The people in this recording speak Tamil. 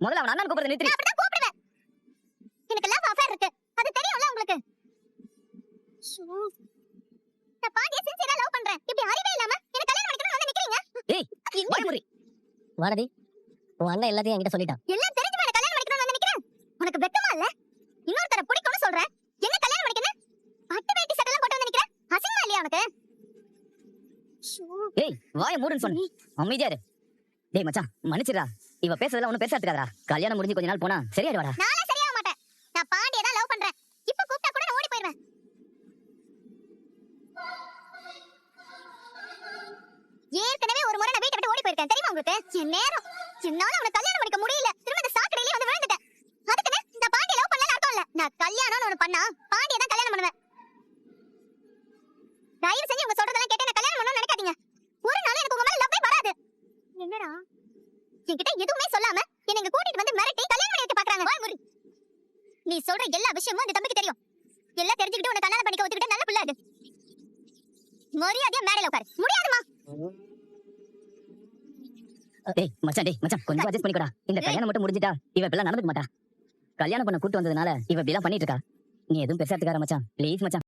முதல்ல அவன் அண்ணன் கூப்பிடுறத நிறுத்தி. அப்படிதான் கூப்பிடுவேன். எனக்கு லவ் அஃபேர் இருக்கு. அது தெரியும்ல உங்களுக்கு. நான் பாண்டிய சின்சியரா லவ் பண்றேன். இப்படி அறிவே இல்லாம என்ன கல்யாணம் பண்ணிக்கணும்னு வந்து நிக்கிறீங்க. ஏய் வாய் மூடி. வாடடி. உன் அண்ணன் எல்லாத்தையும் என்கிட்ட சொல்லிட்டான். எல்லாம் தெரிஞ்சுமா என்ன கல்யாணம் பண்ணிக்கணும்னு வந்து நிக்கிறேன். உனக்கு வெக்கமா இல்ல? இன்னொருத்தர பிடிக்கும்னு சொல்றேன். என்ன கல்யாணம் பண்ணிக்கணும்? பட்டு வேட்டி சட்டெல்லாம் போட்டு வந்து நிக்கிறேன். அசிங்கமா இல்லையா உனக்கு? ஏய் வாயை மூடுன்னு சொன்னேன். அமைதியா இரு. டேய் மச்சான் மன்னிச்சிடுடா. இவ பேசுறதெல்லாம் ஒண்ணும் பெருசா எடுத்துக்காதடா. கல்யாணம் முடிஞ்சு கொஞ்ச நாள் போனா சரியாயிடுவாடா. நானே சரியாக மாட்டேன். நான் பாண்டியை தான் லவ் பண்றேன். இப்ப கூப்பிட்டா கூட நான் ஓடி போயிடுவேன். ஏற்கனவே ஒரு முறை நான் வீட்டை விட்டு ஓடி போயிருக்கேன். தெரியுமா உங்களுக்கு? என் நேரம். என்னால அவனை கல்யாணம் பண்ணிக்க முடியல. திரும்ப இந்த சாக்கடையிலே வந்து விழுந்துட்டேன். அதுக்குன்னு நான் பாண்டியை லவ் பண்ணலன்னு அர்த்தம் இல்ல. நான் கல்யாணம்னு ஒண்ணு பண்ணா பாண்டியை தான் கல்யாணம் பண்ணுவேன். தயவு செஞ்சு உங்க சொல்றதெல்லாம் கேட்டு நான் கல்யாணம் பண்ணணும்னு நினைக்காதீங்க. ஒரு நாள் எனக்கு உங்க மேல லவ்வே வராது. என்னடா என்கிட்ட எதுவுமே சொல்லாம என்ன இங்க கூட்டிட்டு வந்து மிரட்டி கல்யாணம் பண்ணி வைக்க பாக்குறாங்க. வாய் மூடு. நீ சொல்ற எல்லா விஷயமும் இந்த தம்பிக்கு தெரியும். எல்லாம் தெரிஞ்சுக்கிட்டு உன்னை கல்யாணம் பண்ணிக்க ஒத்துக்கிட்ட நல்ல பிள்ளை அது. மரியாதையா மேடையில உட்காரு. முடியாதுமா. டேய் மச்சான் கொஞ்சம் அட்ஜஸ்ட் பண்ணிக்கடா. இந்த கல்யாணம் மட்டும் முடிஞ்சிட்டா இவ இப்பெல்லாம் நடந்துக்க மாட்டா. கல்யாணம் பண்ண கூட்டு வந்ததுனால இவ இப்படி எல்லாம் பண்ணிட்டு இருக்கா. நீ எதுவும் பெருசா எடுத்துக்காத மச்சான். ப்ளீஸ் மச்சான்.